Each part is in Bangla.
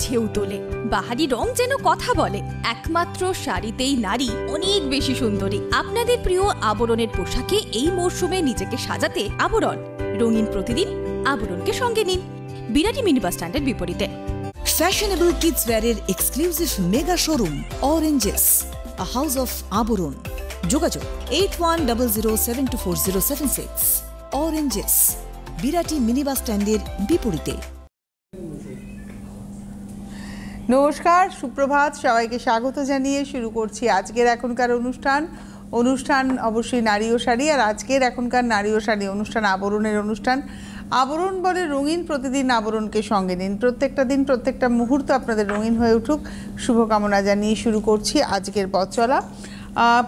ঢেউ তোলে, বাহারি রং যেন কথা বলে। একমাত্র শাড়িতেই নারী অনেক বেশি সুন্দরী। আপনাদের প্রিয় আবরণের পোশাকে এই মরশুমে নিজেকে সাজাতে আবরণ। রঙিন প্রতিদিন আবরণকে সঙ্গে নিন, বিরাটি মিনি বাস স্ট্যান্ডের বিপরীতে। ফ্যাশনেবল কিডস ওয়্যারের exclusive mega showroom Oranges, a house of Abaran. যোগাযোগ 8100724076। অরেঞ্জেস, বিরাটি মিনি বাস স্ট্যান্ডের বিপরীতে। নমস্কার, সুপ্রভাত, সবাইকে স্বাগত জানিয়ে শুরু করছি আজকের এখনকার অনুষ্ঠান অবশ্যই নারী ও শাড়ি। আর আজকের এখনকার নারী ও শাড়ি অনুষ্ঠান আবরণের অনুষ্ঠান। আবরণ বলে রঙিন প্রতিদিন আবরণকে সঙ্গে নিন। প্রত্যেকটা দিন প্রত্যেকটা মুহূর্ত আপনাদের রঙিন হয়ে উঠুক, শুভকামনা জানিয়ে শুরু করছি আজকের পথ চলা।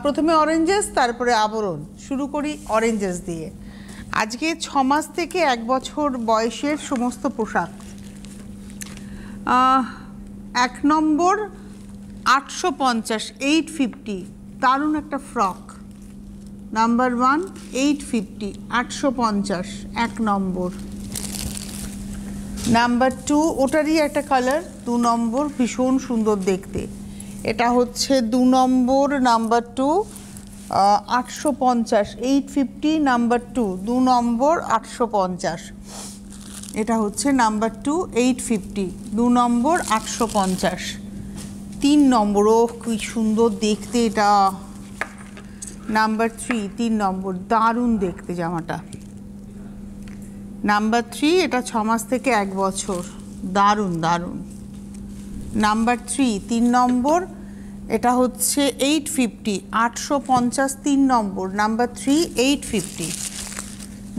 প্রথমে অরেঞ্জেস, তারপরে আবরণ। শুরু করি অরেঞ্জেস দিয়ে। আজকে 6 মাস থেকে 1 বছর বয়সের সমস্ত পোশাক। 1 নম্বর 850, 850, দারুণ একটা ফ্রক। নাম্বার 1 850, 850, 1 নম্বর। নাম্বার 2 ওটারই একটা কালার, 2 নম্বর, ভীষণ সুন্দর দেখতে। এটা হচ্ছে 2 নম্বর, নাম্বার 2, 850, 850, নাম্বার 2, 2 নম্বর, 850। এটা হচ্ছে নাম্বার 2, 850, 2 নম্বর, 850। 3 নম্বর, ও কি সুন্দর দেখতে এটা। নাম্বার 3, 3 নম্বর, দারুণ দেখতে জামাটা। নাম্বার 3, এটা 6 মাস থেকে 1 বছর, দারুণ দারুণ। নাম্বার 3, 3 নম্বর, এটা হচ্ছে 850, 850, 3 নম্বর, নাম্বার 3, 850।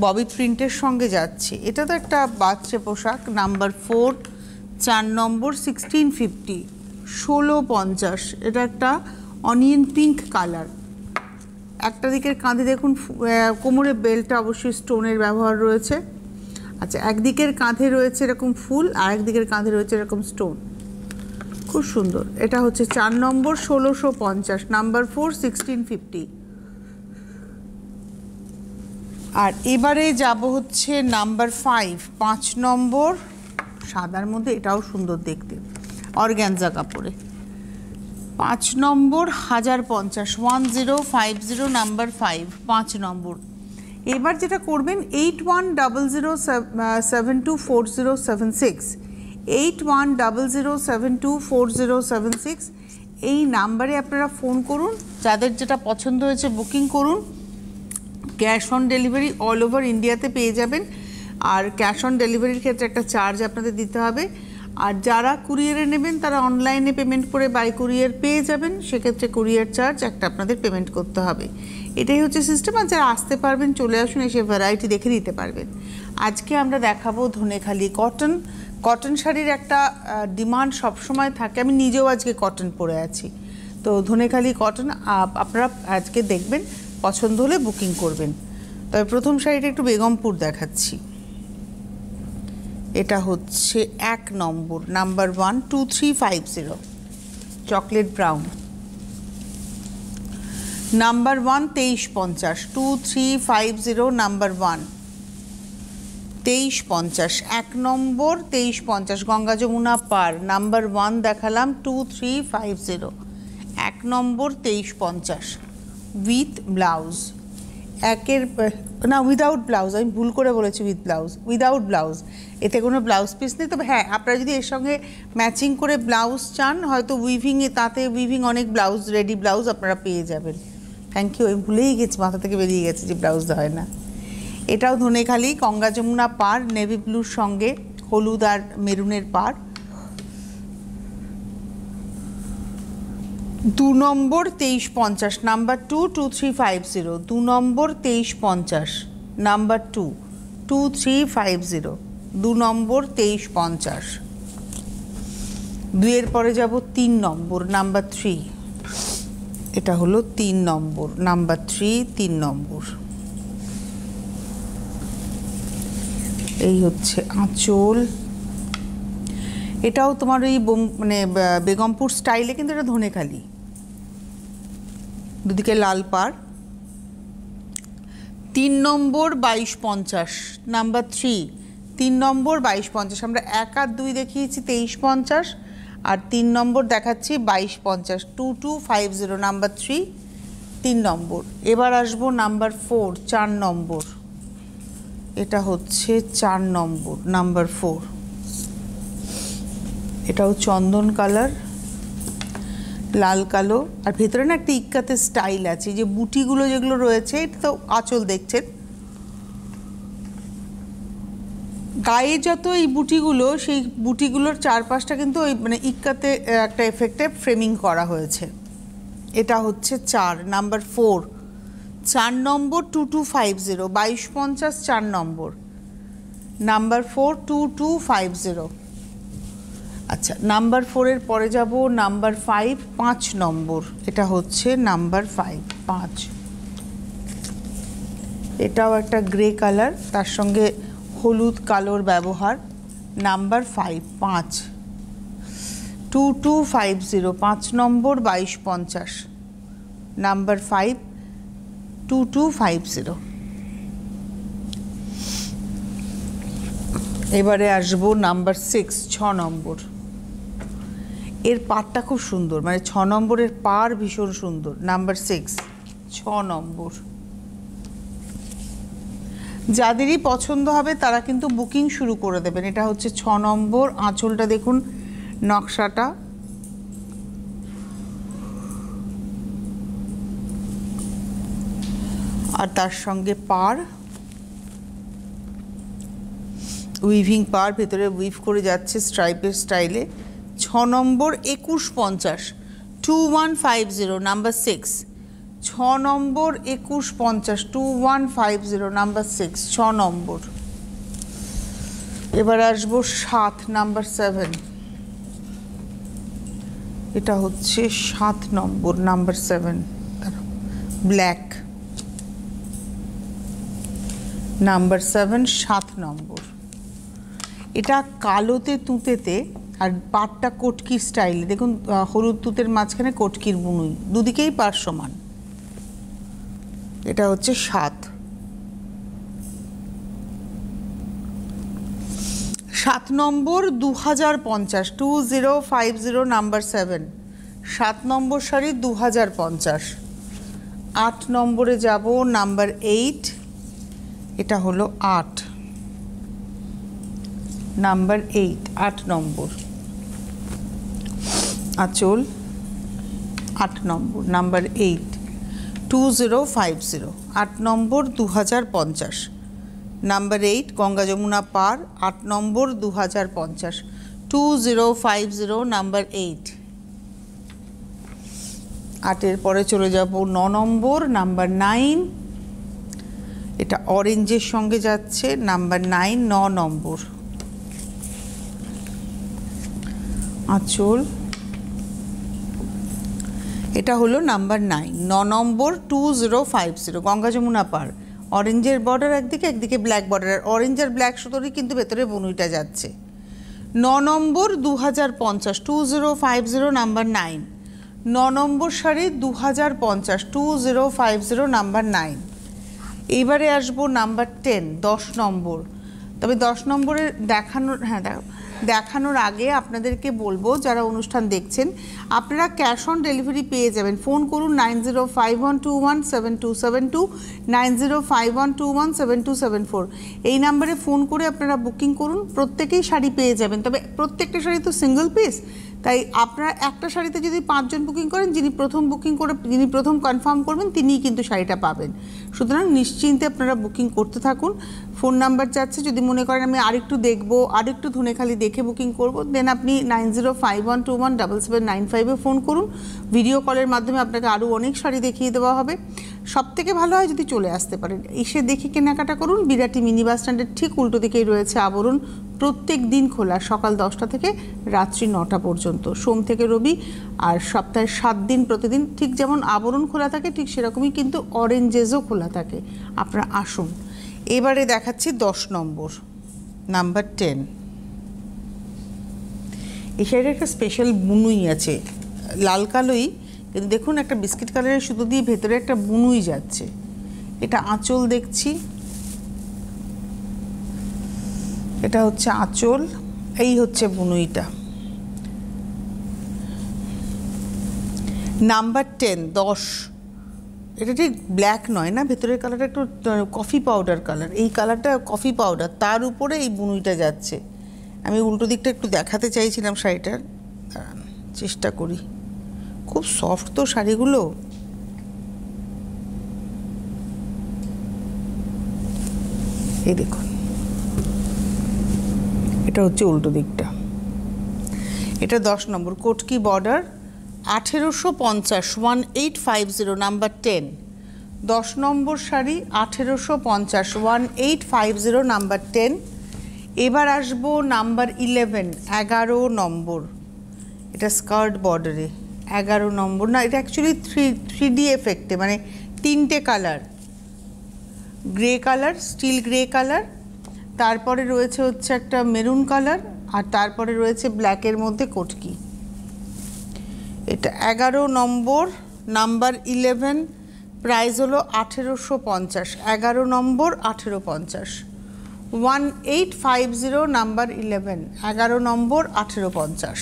ববি প্রিন্টের সঙ্গে যাচ্ছে, এটা তো একটা বাচ্চা পোশাক। নাম্বার 4, 4 নম্বর, 1650, 1650। এটা একটা অনিয়ন পিঙ্ক কালার। একটা দিকের কাঁধে দেখুন কোমরে বেল্টটা অবশ্যই স্টোনের ব্যবহার রয়েছে। আচ্ছা, একদিকের কাঁধে রয়েছে এরকম ফুল, আর একদিকের কাঁধে রয়েছে এরকম স্টোন, খুব সুন্দর। এটা হচ্ছে 4 নম্বর, 1650, নাম্বার 4, 1650। আর এবারে যাব হচ্ছে নাম্বার 5, 5 নম্বর, সাদার মধ্যে, এটাও সুন্দর দেখতে, অর্গ্যানজা কাপড়ে। 5 নম্বর, 1050, 1050, নাম্বার 5, 5 নম্বর। এবার যেটা করবেন 8100724076, 8100724076, এই নাম্বারে আপনারা ফোন করুন। যাদের যেটা পছন্দ হয়েছে বুকিং করুন। Cash on delivery all over ইন্ডিয়াতে পেয়ে যাবেন। আর ক্যাশ অন ডেলিভারির ক্ষেত্রে একটা চার্জ আপনাদের দিতে হবে। আর যারা কুরিয়ারে নেবেন তারা অনলাইনে পেমেন্ট করে বাই কুরিয়ার পেয়ে যাবেন, সেক্ষেত্রে কুরিয়ার চার্জ একটা আপনাদের পেমেন্ট করতে হবে। এটাই হচ্ছে সিস্টেম। আর যারা আসতে পারবেন চলে আসুন, এসে ভ্যারাইটি দেখে নিতে পারবেন। আজকে আমরা দেখাবো ধনেখালি কটন। কটন শাড়ির একটা ডিমান্ড সবসময় থাকে, আমি নিজেও আজকে কটন পরে আছি। তো ধনেখালি কটন আপনারা আজকে দেখবেন, পছন্দ হলে বুকিং করবেন। তবে প্রথম শাড়িটা একটু বেগমপুর দেখাচ্ছি। এটা হচ্ছে 1 নম্বর, number 1, 2350, chocolate brown. Number 1, 2350, 2350, number 1, 2350, 1 নম্বর, 2350, গঙ্গা যমুনা পার। নাম্বার 1 দেখালাম, 2350, 1 নম্বর, 2350, উইথ ব্লাউজ। উইদাউট ব্লাউজ, আমি ভুল করে বলেছি, উইথ ব্লাউজ, উইদাউট ব্লাউজ। এতে কোনো ব্লাউজ পিস নেই। তবে হ্যাঁ, আপনারা যদি এর সঙ্গে ম্যাচিং করে ব্লাউজ চান, হয়তো উইভিংয়ে, তাতে উইভিং অনেক ব্লাউজ, রেডি ব্লাউজ আপনারা পেয়ে যাবেন। থ্যাংক ইউ, আমি ভুলেই গেছি, মাথা থেকে বেরিয়ে গেছে যে ব্লাউজ দেওয়া হয় না। এটাও ধনেখালি, গঙ্গা যমুনা পার, নেভি ব্লুর সঙ্গে হলুদ আর মেরুনের পার। 2 নম্বর, 2350, নাম্বার 2, 2350, 2 নম্বর, 2350, নাম্বার 2, 2350, 2 নম্বর, 2350। 2 এর পরে যাব 3 নম্বর, নাম্বার 3। এটা হলো 3 নম্বর, নাম্বার 3, 3 নম্বর। এই হচ্ছে আঁচল। এটাও তোমার ওই মানে বেগমপুর স্টাইলে, কিন্তু এটা ধনেখালি, দুদিকে লাল পাড়। 3 নম্বর, 2250, নাম্বার 3, 3 নম্বর, 2250। আমরা 1 আর 2 দেখিয়েছি 2350, আর 3 নম্বর দেখাচ্ছি 2250, 2250 নাম্বার 3, 3 নম্বর। এবার আসবো নাম্বার 4, 4 নম্বর। এটা হচ্ছে 4 নম্বর, নাম্বার 4। এটাও চন্দন কালার, লাল কালো, আর ভেতরে না একটা ইক্কাতে স্টাইল আছে, যে বুটিগুলো যেগুলো রয়েছে, এটা তো আঁচল দেখছেন, গায়ে যত এই বুটিগুলো, সেই বুটিগুলোর চারপাশটা কিন্তু ওই মানে ইক্কাতে একটা এফেক্টে ফ্রেমিং করা হয়েছে। এটা হচ্ছে 4 নাম্বার 4, 4 নম্বর 2250, 2250, 4 নম্বর, নাম্বার 4, 2250। আচ্ছা, নাম্বার 4 এর পরে যাব নাম্বার 5, 5 নম্বর। এটা হচ্ছে নাম্বার 5, 5। এটাও একটা গ্রে কালার, তার সঙ্গে হলুদ কালোর ব্যবহার, নাম্বার 5, 5, 2250, 5 নম্বর, 2250, নাম্বার 5, 2250। এবারে আসবো নাম্বার 6, 6 নম্বর। এর পাড়টা খুব সুন্দর, মানে 6 নম্বরের পাড় ভীষণ সুন্দর, নাম্বার 6, 6 নম্বর। যাদেরই পছন্দ হবে তারা কিন্তু বুকিং শুরু করে দেবেন। এটা হচ্ছে 6 নম্বর, আঁচলটা দেখুন, নকশাটা, আর তার সঙ্গে পাড়, উইভিং পাড়, ভেতরে উইভ করে যাচ্ছে স্ট্রাইপের স্টাইলে। 6 নম্বর 2150, 2150, নাম্বার 6, 6 নম্বর 2150, 2150, নাম্বার 6, 6 নম্বর। এবার আসবো 7 নাম্বার 7। এটা হচ্ছে 7 নম্বর, নাম্বার 7, ব্ল্যাক, নাম্বার 7, 7 নম্বর। এটা কালোতে তুঁতেতে, আর পাটটা কটকির স্টাইলে, দেখুন হলুদ তুঁতের মাঝখানে কটকির বুনুই, দুদিকেই পার সমান। এটা হচ্ছে 7। 7 নম্বর 2050, 2050, নাম্বার 7, 7 নম্বর শাড়ি 2050। 8 নম্বরে যাব, নাম্বার 8। এটা হলো 8, নাম্বার 8, 8 নম্বর, আঁচল, 8 নম্বর, নাম্বার 8, 2050, 8 নম্বর 2050, নাম্বার 8, গঙ্গা যমুনা পার, 8 নম্বর 2050, 2050, নাম্বার 8। 8-এর পরে চলে যাব 9 নম্বর, নাম্বার 9। এটা অরেঞ্জের সঙ্গে যাচ্ছে, নাম্বার 9, 9 নম্বর, আঁচল, এটা হলো নাম্বার 9, 9 নম্বর 2050, গঙ্গা যমুনা পার, অরেঞ্জের বর্ডার একদিকে, একদিকে ব্ল্যাক বর্ডার, আর অরেঞ্জ আর ব্ল্যাক সুতোরই কিন্তু ভেতরে বুনুইটা যাচ্ছে। 9 নম্বর 2050, 2050, নাম্বার 9, 9 নম্বর শাড়ি 2050, 2050, নাম্বার 9। এইবারে আসবো নাম্বার 10, 10 নম্বর। তবে 10 নম্বরের দেখানোর আগে আপনাদেরকে বলবো, যারা অনুষ্ঠান দেখছেন, আপনারা ক্যাশ অন ডেলিভারি পেয়ে যাবেন। ফোন করুন 9051217272, 9051217274, এই নাম্বারে ফোন করে আপনারা বুকিং করুন। প্রত্যেকেই শাড়ি পেয়ে যাবেন, তবে প্রত্যেকটা শাড়ি তো সিঙ্গেল পিস, তাই আপনারা একটা শাড়িতে যদি 5 জন বুকিং করেন, যিনি প্রথম বুকিং করে, যিনি প্রথম কনফার্ম করবেন, তিনিই কিন্তু শাড়িটা পাবেন। সুতরাং নিশ্চিন্তে আপনারা বুকিং করতে থাকুন। ফোন নাম্বার যাচ্ছে, যদি মনে করেন আমি আরেকটু দেখবো, আরেকটু ধনেখালি দেখে বুকিং করব, দেন আপনি 9051217795-এ ফোন করুন। ভিডিও কলের মাধ্যমে আপনাকে আরও অনেক শাড়ি দেখিয়ে দেওয়া হবে। সবথেকে ভালো হয় যদি চলে আসতে পারেন, এসে দেখে কেনাকাটা করুন। বিরাটি মিনি বাস স্ট্যান্ডের ঠিক উল্টো দিকেই রয়েছে আবরণ, প্রত্যেক দিন খোলা, সকাল 10টা থেকে রাত্রি 9টা পর্যন্ত, সোম থেকে রবি, আর সপ্তাহে 7 দিন প্রতিদিন। ঠিক যেমন আবরণ খোলা থাকে, ঠিক সেরকমই কিন্তু অরেঞ্জেসও খোলা থাকে। আপনারা আসুন। এবারে দেখাচ্ছি 10 নম্বর, নাম্বার 10। এই শাড়ির একটা স্পেশাল বুনুই আছে, লাল কালোই, কিন্তু দেখুন একটা বিস্কিট কালারের সুতো দিয়ে ভেতরে একটা বুনুই যাচ্ছে। এটা আঁচল দেখছি, এটা হচ্ছে আঁচল, এই হচ্ছে বুনুইটা। নাম্বার 10 10, এটা ঠিক ব্ল্যাক নয় না, ভেতরের কালারটা একটু কফি পাউডার কালার, এই কালারটা কফি পাউডার, তার উপরে এই বুনুইটা যাচ্ছে। আমি উল্টো দিকটা একটু দেখাতে চাইছিলাম শাড়িটার, চেষ্টা করি। খুব সফট তো শাড়িগুলো। এই দেখুন, এটা হচ্ছে উল্টো দিকটা। এটা 10 নম্বর কোটকি বর্ডার, 1850, 1850, নাম্বার 10। 10 নম্বর শাড়ি 1850, 1850, নাম্বার 10। এবার আসবো নাম্বার 11, 11 নম্বর। এটা স্কার্ট বর্ডারে 11 নম্বর, না এটা অ্যাকচুয়ালি 3D এফেক্টে, মানে 3টে colour, grey colour, still grey colour, তারপরে রয়েছে হচ্ছে একটা মেরুন কালার, আর তারপরে রয়েছে ব্ল্যাকের মধ্যে কোটকি। এটা 11 নম্বর, নাম্বার 11, প্রাইস হলো 1850, 11 নম্বর 1850, 1850, নাম্বার 11, 11 নম্বর 1850।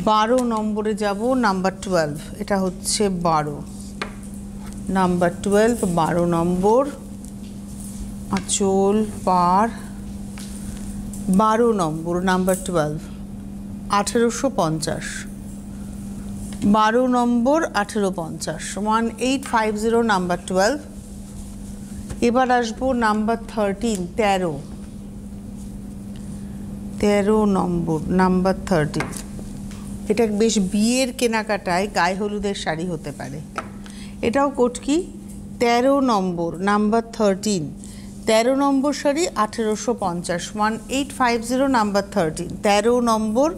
12 নম্বরে যাব, নাম্বার 12, এটা হচ্ছে 12, নাম্বার 12, 12 নম্বর, আঁচল পার, 12 নম্বর, নাম্বার 12, 1850, 12 নম্বর 1850, 1850, নাম্বার 12। এবার আসবো নাম্বার 13, 13 নম্বর, নাম্বার 13। এটা বেশ বিয়ের কেনাকাটায় গায়ে হলুদের শাড়ি হতে পারে। এটাও কোটকি, 13 নম্বর, নাম্বার 13, 13 নম্বর শাড়ি 1850, 1850, নাম্বার 13, 13 নম্বর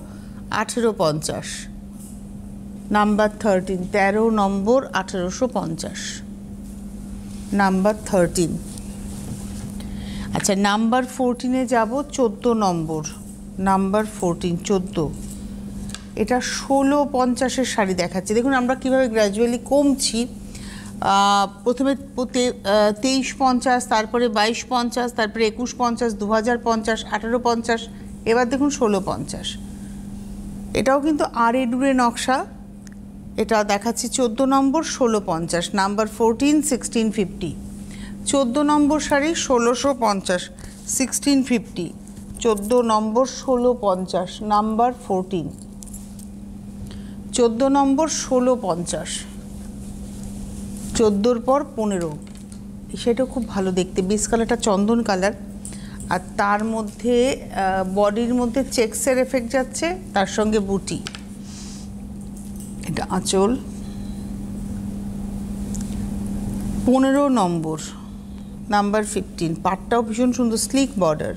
1850, নাম্বার 13, 13 নম্বর 1850, নাম্বার 13। আচ্ছা, নাম্বার 14-এ যাব, 14 নম্বর, নাম্বার 14, 14। এটা 1650-এর শাড়ি দেখাচ্ছে। দেখুন আমরা কীভাবে গ্র্যাজুয়ালি কমছি। প্রথমে 2350, তারপরে 2250, তারপরে 2150, 2050, 1850, এবার দেখুন 1650। এটাও কিন্তু আড়ে ডুরে নকশা। এটা দেখাচ্ছি 14 নম্বর, 1650, নাম্বার 14, 1650। 14 নম্বর শাড়ি 1650, 1650, 14 নম্বর 1650, নাম্বার 14, 14 নম্বর 1650, 14-র পর 15। সেটা খুব ভালো দেখতে, বেস কালারটা চন্দন কালার, আর তার মধ্যে বডির মধ্যে চেক্সের এফেক্ট যাচ্ছে, তার সঙ্গে বুটি। এটা আঁচল, 15 নম্বর, নাম্বার 15, পাটটাও ভীষণ সুন্দর, স্লিক বর্ডার,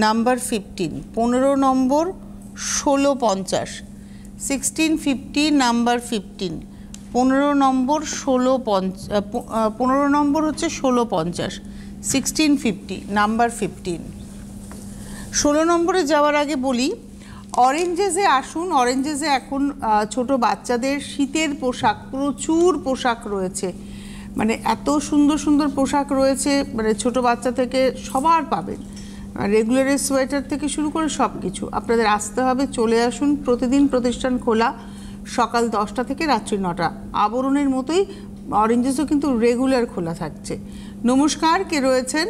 নাম্বার 15, 15 নম্বর 1650, 1650, নাম্বার 15, 15 নম্বর 1650, 15 নম্বর হচ্ছে 1650, 1650, নাম্বার 15। 16 নম্বরে যাওয়ার আগে বলি, অরেঞ্জেসে আসুন। অরেঞ্জেসে এখন ছোট বাচ্চাদের শীতের পোশাক, প্রচুর পোশাক রয়েছে, মানে এত সুন্দর সুন্দর পোশাক রয়েছে, মানে ছোট বাচ্চা থেকে সবার পাবেন, রেগুলারের সোয়েটার থেকে শুরু করে সব কিছু। আপনাদের আসতে হবে, চলে আসুন। প্রতিদিন প্রতিষ্ঠান খোলা, সকাল 10টা থেকে রাত্রি 9টা। আবরণের মতোই অরেঞ্জেসও কিন্তু রেগুলার খোলা থাকছে। নমস্কার, কে রয়েছেন?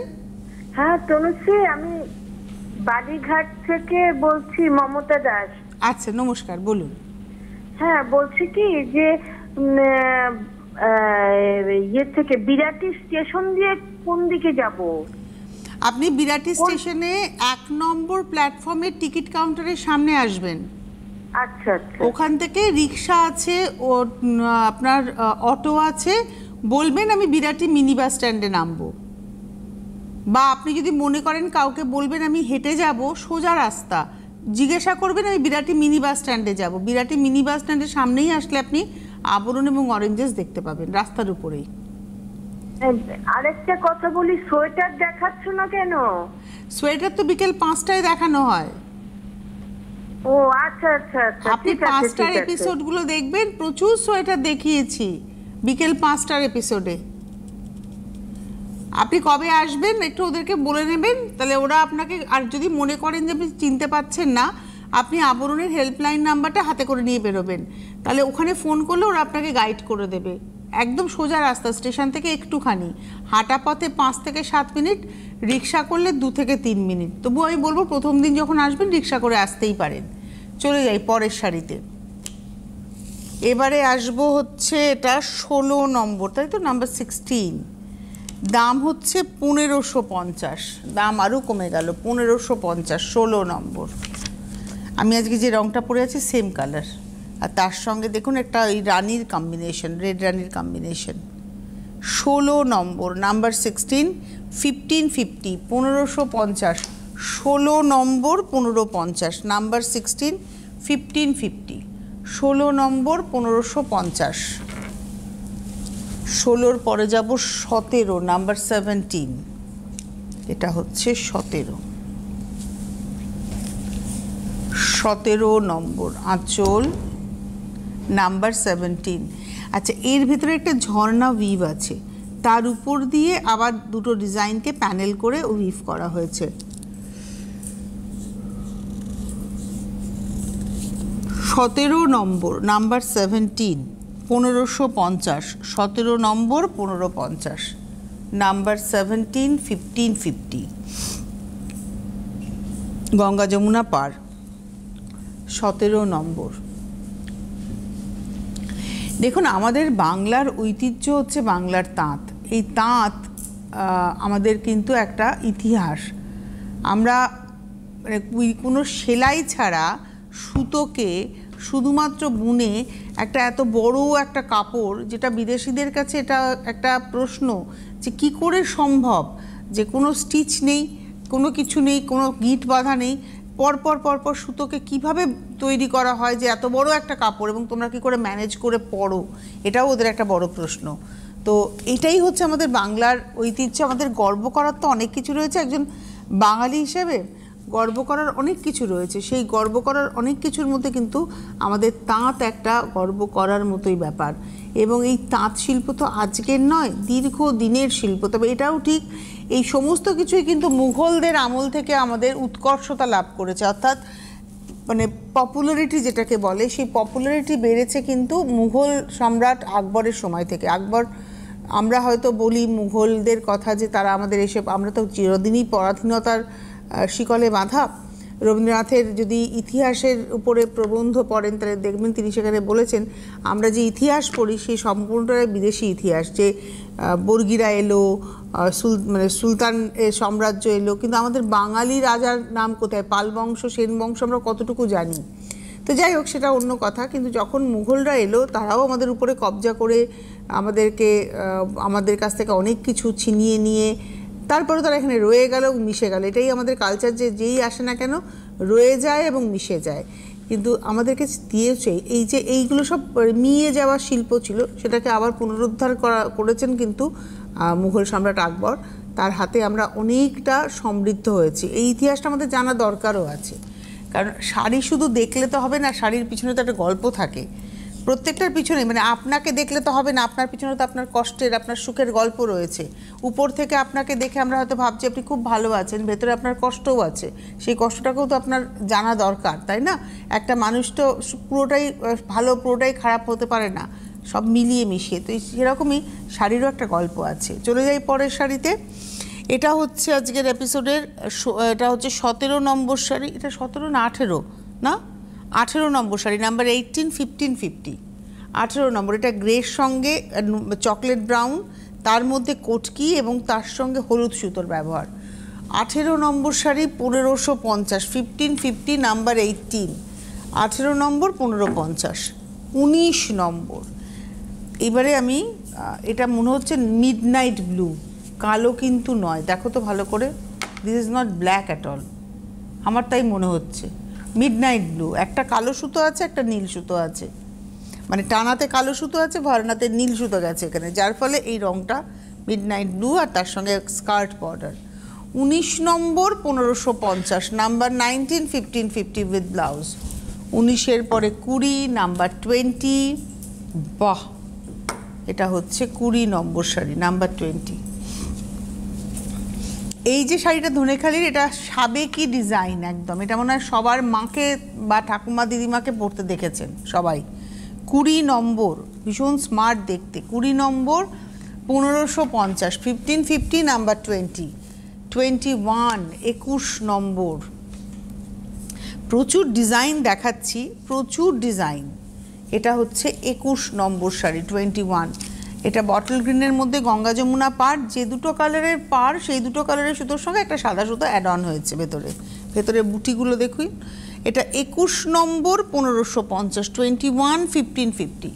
হ্যাঁ তনুশ্রী, আমি বাড়িঘাট থেকে বলছি, মমতা দাস। আচ্ছা, নমস্কার, বলুন। হ্যাঁ বলছি কি যে ইয়ে থেকে বিরাটি স্টেশন দিয়ে কোন দিকে যাব? আপনি বিরাটি স্টেশনে 1 নম্বর প্ল্যাটফর্মের টিকিট কাউন্টারের সামনে আসবেন। আচ্ছা আচ্ছা। ওখান থেকে রিক্সা আছে, ও আপনার অটো আছে, বলবেন আমি বিরাটি মিনি বাস স্ট্যান্ডে নামবো। বা আপনি যদি মনে করেন কাউকে বলবেন আমি হেঁটে যাব, সোজা রাস্তা, জিজ্ঞাসা করবেন আমি বিরাটি মিনি বাস স্ট্যান্ডে যাব। বিরাটি মিনি বাস স্ট্যান্ডের সামনেই আসলে আপনি আবরণ এবং অরেঞ্জেস দেখতে পাবেন, রাস্তার উপরেই। আরেকটা কথা বলি, সোয়েটার দেখাচ্ছ না কেন? সোয়েটার তো বিকেল 5টায় দেখানো হয়। ও আচ্ছা আচ্ছা আচ্ছা, আপনি 5টার এপিসোডগুলো দেখবেন, প্রচুর সোয়েটার দেখিয়েছি বিকেল 5টার এপিসোডে। আপনি কবে আসবেন একটু ওদেরকে বলে নেবেন, তাহলে ওরা আপনাকে, আর যদি মনে করেন যে আপনি চিনতে পারছেন না, আপনি আবরণের হেল্পলাইন নাম্বারটা হাতে করে নিয়ে বেরোবেন, তাহলে ওখানে ফোন করলে ওরা আপনাকে গাইড করে দেবে। একদম সোজা রাস্তা, স্টেশন থেকে একটুখানি হাঁটা পথে 5 থেকে 7 মিনিট, রিক্সা করলে 2 থেকে 3 মিনিট। তবু আমি বলবো প্রথম দিন যখন আসবেন রিক্সা করে আসতেই পারেন। চলে যাই পরের শাড়িতে। এবারে আসবো হচ্ছে এটা 16 নম্বর, তাই তো, নাম্বার 16। দাম হচ্ছে 1550, দাম আরও কমে গেল, 1550, 16 নম্বর। আমি আজকে যে রঙটা পরে আছি সেম কালার, আর তার সঙ্গে দেখুন একটা ওই রানির কম্বিনেশন, রেড রানির কম্বিনেশন। 16 নম্বর, নাম্বার 16, 1550, 1550, 16 নম্বর 1550, নাম্বার 16, 1550, 16 নম্বর 1550। 16-র পরে যাব 17, নাম্বার 17, এটা হচ্ছে 17। 17 নম্বর আঁচল, নাম্বার 17। আচ্ছা, এর ভিতরে একটা ঝর্ণা উইভ আছে, তার উপর দিয়ে আবার দুটো ডিজাইনকে প্যানেল করে উইভ করা হয়েছে। 17 নম্বর, নাম্বার 17, 1550, 17 নম্বর 1550, নাম্বার 17, 1550। গঙ্গা যমুনা পার। 17 নম্বর। দেখুন, আমাদের বাংলার ঐতিহ্য হচ্ছে বাংলার তাঁত। এই তাঁত আমাদের কিন্তু একটা ইতিহাস। আমরা মানে কোনো সেলাই ছাড়া সুতোকে শুধুমাত্র বুনে একটা এত বড় একটা কাপড়, যেটা বিদেশিদের কাছে এটা একটা প্রশ্ন যে কি করে সম্ভব, যে কোনো স্টিচ নেই, কোনো কিছু নেই, কোনো গিঁট বাঁধা নেই, পরপর পরপর সুতোকে কিভাবে তৈরি করা হয় যে এত বড় একটা কাপড়, এবং তোমরা কি করে ম্যানেজ করে পরো, এটাও ওদের একটা বড় প্রশ্ন। তো এটাই হচ্ছে আমাদের বাংলার ঐতিহ্য। আমাদের গর্ব করার তো অনেক কিছু রয়েছে, একজন বাঙালি হিসেবে গর্ব করার অনেক কিছু রয়েছে। সেই গর্ব করার অনেক কিছুর মধ্যে কিন্তু আমাদের তাঁত একটা গর্ব করার মতোই ব্যাপার। এবং এই তাঁত শিল্প তো আজকের নয়, দীর্ঘ দিনের শিল্প। তবে এটাও ঠিক, এই সমস্ত কিছুই কিন্তু মুঘলদের আমল থেকে আমাদের উৎকর্ষতা লাভ করেছে, অর্থাৎ মানে পপুলারিটি যেটাকে বলে, সেই পপুলারিটি বেড়েছে কিন্তু মুঘল সম্রাট আকবরের সময় থেকে। আকবর, আমরা হয়তো বলি মুঘলদের কথা যে তারা আমাদের এসে, আমরা তো চিরদিনই পরাধীনতার শিকলে বাঁধা। রবীন্দ্রনাথের যদি ইতিহাসের উপরে প্রবন্ধ পড়েন তাহলে দেখবেন তিনি সেখানে বলেছেন আমরা যে ইতিহাস পড়ি সেই সম্পূর্ণটাই বিদেশি ইতিহাস, যে বর্গিরা এলো, মানে সুলতান সাম্রাজ্য এলো, কিন্তু আমাদের বাঙালি রাজার নাম কোথায়? পাল বংশ, সেন বংশ আমরা কতটুকু জানি? তো যাই হোক, সেটা অন্য কথা। কিন্তু যখন মুঘলরা এলো তারাও আমাদের উপরে কবজা করে আমাদের কাছ থেকে অনেক কিছু ছিনিয়ে নিয়ে তারপরে তারা এখানে রয়ে গেল এবং মিশে গেল। এটাই আমাদের কালচার, যে যেই আসে না কেন রয়ে যায় এবং মিশে যায়। কিন্তু আমাদেরকে দিয়েছে এই যে এইগুলো সব মিয়ে যাওয়া শিল্প ছিল, সেটাকে আবার পুনরুদ্ধার করেছেন কিন্তু মুঘল সম্রাট আকবর। তার হাতে আমরা অনেকটা সমৃদ্ধ হয়েছি। এই ইতিহাসটা আমাদের জানা দরকারও আছে, কারণ শাড়ি শুধু দেখলে তো হবে না, শাড়ির পিছনে তো একটা গল্প থাকে। প্রত্যেকটার পিছনে, মানে আপনাকে দেখলে তো হবে না, আপনার পিছনে তো আপনার কষ্টের, আপনার সুখের গল্প রয়েছে। উপর থেকে আপনাকে দেখে আমরা হয়তো ভাবছি আপনি খুব ভালো আছেন, ভেতরে আপনার কষ্টও আছে, সেই কষ্টটাকেও তো আপনার জানা দরকার, তাই না? একটা মানুষ তো পুরোটাই ভালো পুরোটাই খারাপ হতে পারে না, সব মিলিয়ে মিশিয়ে। তো সেরকমই শাড়িরও একটা গল্প আছে। চলে যাই পরের শাড়িতে। এটা হচ্ছে আজকের এপিসোডের, এটা হচ্ছে 17 নম্বর শাড়ি। এটা 17 না 18? না, 18 নম্বর শাড়ি, নাম্বার 18, 1550, 18 নম্বর। এটা গ্রের সঙ্গে চকলেট ব্রাউন, তার মধ্যে কোটকি এবং তার সঙ্গে হলুদ সুতোর ব্যবহার। 18 নম্বর শাড়ি 1550, 1550, নাম্বার 18, 18 নম্বর 1550। 19 নম্বর। এবারে আমি, এটা মনে হচ্ছে মিডনাইট ব্লু, কালো কিন্তু নয়, দেখো তো ভালো করে, this is not black at all, আমার তাই মনে হচ্ছে। মিডনাইট ব্লু, একটা কালো সুতো আছে, একটা নীল সুতো আছে, মানে টানাতে কালো সুতো আছে, ভরানাতে নীল সুতো গেছে এখানে, যার ফলে এই রঙটা মিডনাইট ব্লু, আর তার সঙ্গে স্কার্ট বর্ডার। 19 নম্বর 1550, নাম্বার 19, 1550 উইথ ব্লাউজ। 19-এর পরে 20, নাম্বার 20। বাহ, এটা হচ্ছে 20 নম্বর শাড়ি, নাম্বার 20। এই যে শাড়িটা ধনেখালির, এটা সাবেকি ডিজাইন একদম, এটা মনে হয় সবার মাকে বা ঠাকুমা দিদিমাকে পরতে দেখেছেন সবাই। 20 নম্বর, ভীষণ স্মার্ট দেখতে। 20 নম্বর 1550, 1550 নাম্বার 20, 21, 21 নম্বর। প্রচুর ডিজাইন দেখাচ্ছি, প্রচুর ডিজাইন। এটা হচ্ছে 21 নম্বর শাড়ি, 21। এটা বটল গ্রিনের মধ্যে গঙ্গা যমুনা পাড়, যে দুটো কালারের পাড় সেই দুটো কালারের সুতোর সঙ্গে একটা সাদা সুতো অ্যাড অন হয়েছে ভেতরে, ভেতরে বুটিগুলো দেখুন। এটা 21 নম্বর 1550, 21, 1550,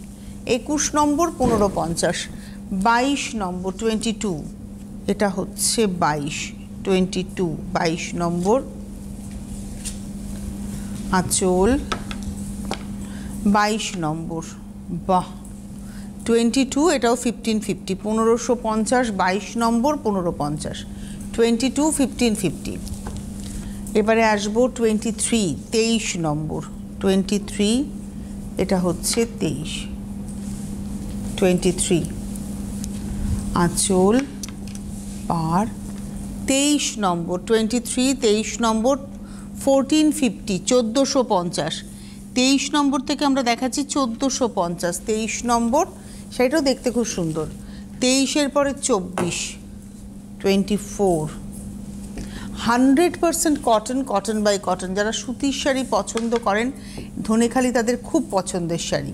21 নম্বর 1550, 22 নম্বর 22, এটা হচ্ছে 22, 22 নম্বর আঁচল, 22 নম্বর, বাহ 22, এটাও 1550, 1550, 22 নম্বর 1550, 22, 1550। এবারে আসবো 23, 23 নম্বর, 23, এটা হচ্ছে 23, 23 আঁচল পাড়, 23 নম্বর, 23, 23 নম্বর 1450, 1450। 23 নম্বর থেকে আমরা দেখাচ্ছি 1450, 23 নম্বর, সেটাও দেখতে খুব সুন্দর। 23-এর পরে 24, 24, 100% কটন, কটন বাই কটন। যারা সুতির শাড়ি পছন্দ করেন, ধনেখালি তাদের খুব পছন্দের শাড়ি।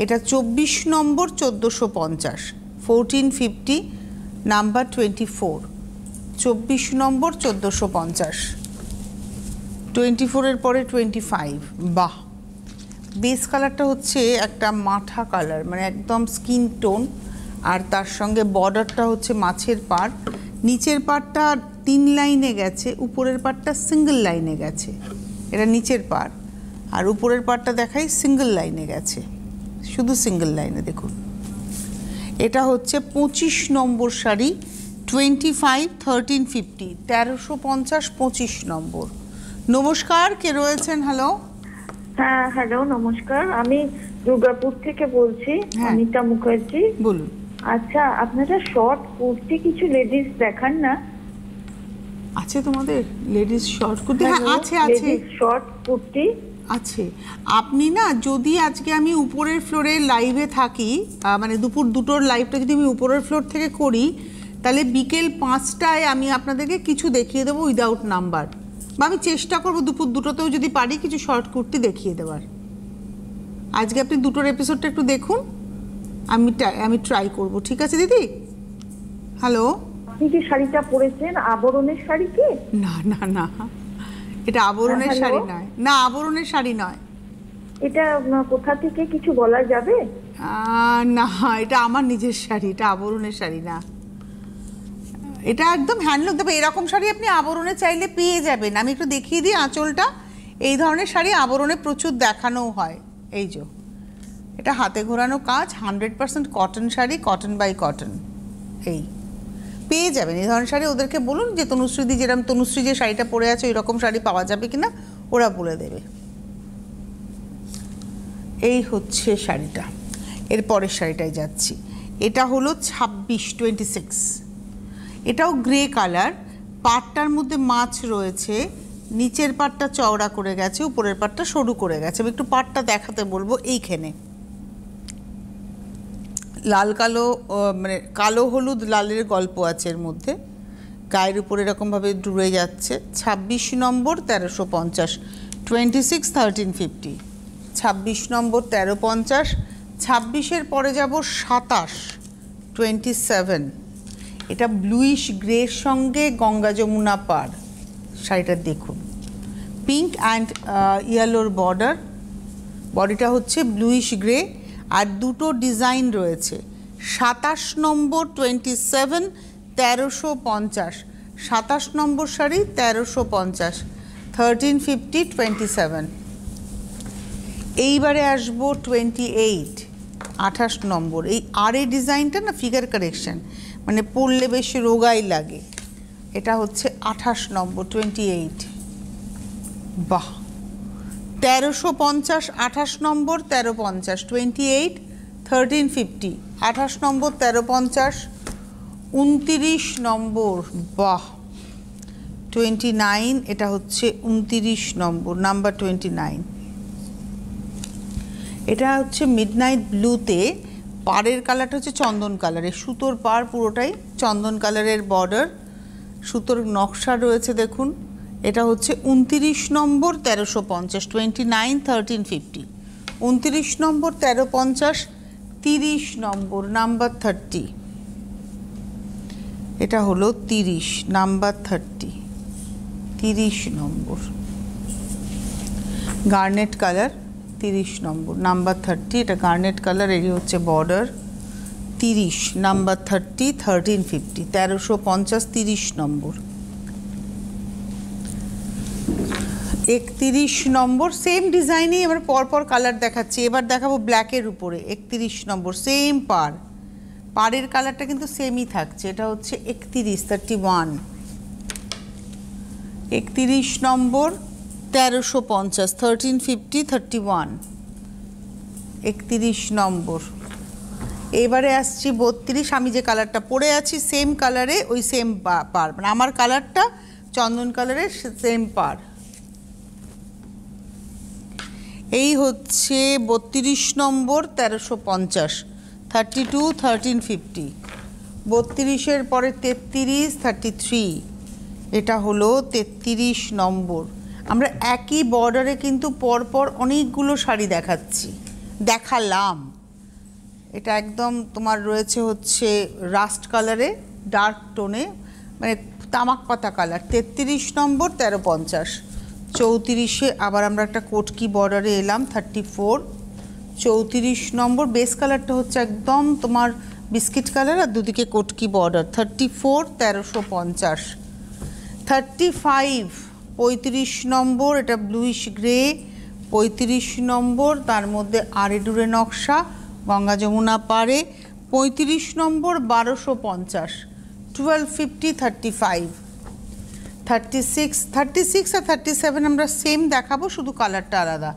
এটা 24 নম্বর 1450, 1450 নাম্বার 24, 24 নম্বর 1450, 24-এর পরে 25, বাহ। বেস কালারটা হচ্ছে একটা মাঠা কালার, মানে একদম স্কিন টোন, আর তার সঙ্গে বর্ডারটা হচ্ছে মাছের পাড়। নিচের পাড়টা 3 লাইনে গেছে, উপরের পাড়টা সিঙ্গেল লাইনে গেছে। এটা নিচের পাড়, আর উপরের পাড়টা দেখাই সিঙ্গেল লাইনে গেছে, শুধু সিঙ্গেল লাইনে দেখুন। এটা হচ্ছে 25 নম্বর শাড়ি, 25, 1350, 1350, 25 নম্বর। নমস্কার, কে রয়েছেন? হ্যালো। হ্যাঁ হ্যালো, নমস্কার, আমি দুর্গাপুর থেকে বলছি, হ্যাঁ। অনিতা মুখার্জি। বলুন। আচ্ছা, আপনারা শর্ট কুর্তি কিছু লেডিস দেখান না? আছে তোমাদের লেডিস শর্ট কুর্তি? হ্যাঁ আছে, আছে শর্ট কুর্তি আছে। আপনি না, যদি আজকে আমি উপরের ফ্লোরে লাইভে থাকি, মানে দুপুর 2টোর লাইভটা যদি আমি উপরের ফ্লোর থেকে করি, তাহলে বিকেল 5টায় আমি আপনাদেরকে কিছু দেখিয়ে দেবো উইদাউট নাম্বার, বা আমি চেষ্টা করবো দুপুর 2টোতেও যদি পারি কিছু শর্ট কুর্তি দেখিয়ে দেওয়ার। আজকে আপনি 2টোর এপিসোডটা একটু দেখুন, আমি ট্রাই করব। ঠিক আছে দিদি? হ্যালো। আপনি যে শাড়িটা পরেছেন আবরণের শাড়ি কি? না না না, এটা আবরণের হ্যালো? শাড়ি নয়, না আবরণের শাড়ি নয়। এটা কোথা থেকে কিছু বলা যাবে? না, এটা আমার নিজের শাড়ি, এটা আবরণের শাড়ি না। এটা একদম হ্যান্ডলুম। তবে এরকম শাড়ি আপনি আবরণে চাইলে পেয়ে যাবেন। আমি একটু দেখিয়ে দিই আঁচলটা। এই ধরনের শাড়ি আবরণে প্রচুর দেখানোও হয়। এই যে এটা হাতে ঘোরানো কাজ, 100% cotton sari, cotton by cotton. এই পেয়ে যাবেন এই ধরনের শাড়ি। ওদেরকে বলুন যে তনুশ্রীদি, যেরকম তনুশ্রী যে শাড়িটা পরে আছে ওই রকম শাড়ি পাওয়া যাবে কিনা, ওরা বলে দেবে। এই হচ্ছে শাড়িটা। এর পরের শাড়িটায় যাচ্ছি। এটা হলো 26, 26। এটাও গ্রে কালার, পাটটার মধ্যে মাছ রয়েছে, নিচের পাটটা চওড়া করে গেছে, উপরের পাটটা সরু করে গেছে। আমি একটু পাটটা দেখাতে বলবো। এইখানে লাল কালো, মানে কালো হলুদ লালের গল্প আছে এর মধ্যে, গায়ের উপরে এরকমভাবে ডুবে যাচ্ছে। 26 নম্বর 1350, 26, 1350, 26 নম্বর 1350। 26-এর পরে যাব 27, 27। এটা ব্লুইশ গ্রের সঙ্গে গঙ্গা যমুনা পাড়। শাড়িটা দেখুন, পিঙ্ক অ্যান্ড ইয়েলোর বর্ডার, বডিটা হচ্ছে ব্লুইশ গ্রে, আর দুটো ডিজাইন রয়েছে। 27 নম্বর 27, 1350, 27 নম্বর শাড়ি 1350, 1350, 27। এইবারে আসবো 28, 28 নম্বর। এই আর এই ডিজাইনটা না ফিগার কারেকশন, মানে পরলে বেশ রোগাই লাগে। এটা হচ্ছে 28 নম্বর 28, বাহ। 1350, 28 নম্বর 1350, 28, 1350, 28 নম্বর 1350, 29 নম্বর, বাহ। 29, এটা হচ্ছে 29 নম্বর, নাম্বার 29। এটা হচ্ছে মিডনাইট ব্লুতে, পাড়ের কালারটা হচ্ছে চন্দন কালারের, সুতোর পাড় পুরোটাই চন্দন কালারের, বর্ডার সুতোর নকশা রয়েছে দেখুন। এটা হচ্ছে 29 নম্বর, 1350, 29 1350, 29 নম্বর 1350, 30 নম্বর, নাম্বার 30। এটা হলো 30, নাম্বার 30, 30 নম্বর, গার্নেট কালার, 30 নম্বর, নাম্বার 30। এটা গার্নেট কালার, এই হচ্ছে বর্ডার, 30, নাম্বার 30, 1350, 1350, 30 নম্বর। 31 নম্বর, সেম ডিজাইনেই এবার পরপর কালার দেখাচ্ছি। এবার দেখাবো ব্ল্যাকের উপরে। 31 নম্বর, সেম পাড়ের কালারটা কিন্তু সেমই থাকছে। এটা হচ্ছে 31, 31, 31 নম্বর, 1350, 1350, 31, 31 নম্বর। এবারে আসছি 32, আমি যে কালারটা পরে আছি সেম কালারে, ওই সেম পাড়, মানে আমার কালারটা চন্দন কালারের, সেম পাড়। এই হচ্ছে 32 নম্বর, 1350, 32, 1350, 32-এর পরে 33, 33, এটা হলো 33 নম্বর। আমরা একই বর্ডারে কিন্তু পরপর অনেকগুলো শাড়ি দেখালাম। এটা একদম তোমার রয়েছে হচ্ছে রাস্ট কালারে, ডার্ক টোনে, মানে তামাক পাতা কালার, 33 নম্বর, 1350, 34-এ আবার আমরা একটা কোটকি বর্ডারে এলাম, 34, 34 নম্বর, বেস কালারটা হচ্ছে একদম তোমার বিস্কিট কালার আর দুদিকে কোটকি বর্ডার, 34, 1350, 35, 35 নম্বর, এটা ব্লুইশ গ্রে, 35 নম্বর, তার মধ্যে আরেডুরে নকশা, গঙ্গা যমুনা পাড়ে, 35 নম্বর, 1250, 1250, 35, 36, 36 আর 37 আমরা সেম দেখাবো, শুধু কালারটা আলাদা।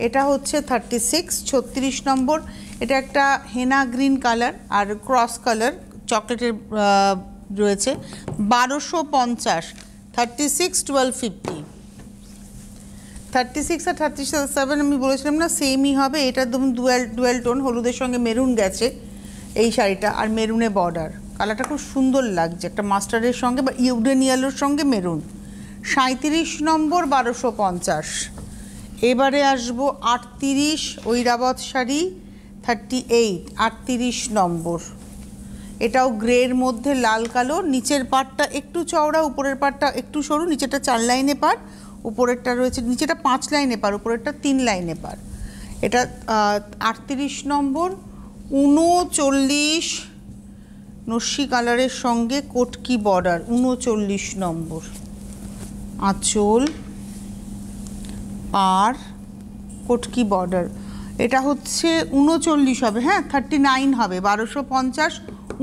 এটা হচ্ছে 36, 36 নম্বর, এটা একটা হেনা গ্রিন কালার আর ক্রস কালার চকলেটের রয়েছে, 1250, 36, 1250, 36 আর 37 আমি বলেছিলাম না সেমই হবে। এটা একদম ডুয়েল টোন, হলুদের সঙ্গে মেরুন গেছে এই শাড়িটা, আর মেরুনে বর্ডার, কালারটা খুব সুন্দর লাগছে, একটা মাস্টার্ডের সঙ্গে বা ইউডেন ইয়েলোর সঙ্গে মেরুন। 37 নম্বর, 1250। এবারে আসবো 38, ঐরাবত শাড়ি, 38, 38 নম্বর, এটাও গ্রের মধ্যে লাল কালো, নিচের পাড়টা একটু চওড়া, উপরের পাড়টা একটু সরু, নিচেটা 4 লাইনে পাড়, উপরেরটা রয়েছে, নিচেটা 5 লাইনে পাড়, উপরেরটা 3 লাইনে পাড়। এটা 38 নম্বর, 39 নস্যি কালারের সঙ্গে কোটকি বর্ডার, 39 নম্বর, আঁচল, পাড়, কোটকি বর্ডার। এটা হচ্ছে 39 হবে, হ্যাঁ 39 হবে, 1250,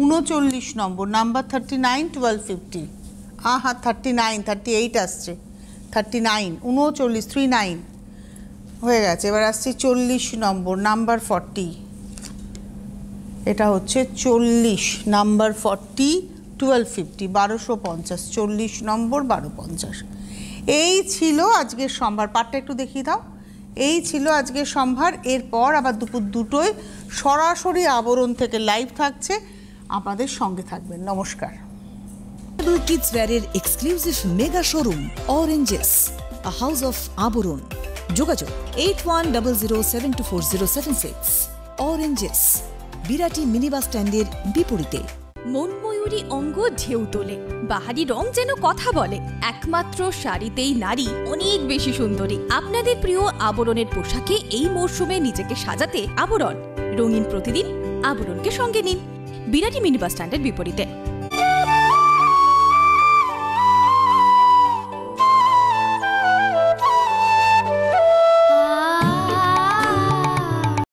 39 নম্বর, নাম্বার 39, 1250, 39, 38 আসছে, 39, 39, 39 হয়ে গেছে। এবার আসছে 40 নম্বর, নাম্বার 40, এটা হচ্ছে 40, নাম্বার 40, 1250, 1250, 40 নম্বর, 1250। এই ছিল আজকের সম্ভার। পাটটা একটু দেখিয়ে দাও। এই ছিল আজকের সম্ভার। এরপর আবার দুপুর 2টোয় সরাসরি আবরণ থেকে লাইভ থাকছে, আপনাদের সঙ্গে থাকবেন। নমস্কার। কিডস ওয়্যারের exclusive mega showroom Oranges, a house of Abaran. যোগাযোগ 8100724076। অরেঞ্জেস, বিরাটি মিনি বাস স্ট্যান্ডের বিপরীতে। মনময়ূরী অঙ্গ ঢেউ তোলে, বাহারি রং যেন কথা বলে, একমাত্র শাড়িতেই নারী অনেক বেশি সুন্দরী। আপনাদের প্রিয় আবরণের পোশাকে এই মরশুমে নিজেকে সাজাতে আবরণ, রঙিন প্রতিদিন আবরণকে সঙ্গে নিন, বিরাটি মিনি বাস স্ট্যান্ডের বিপরীতে।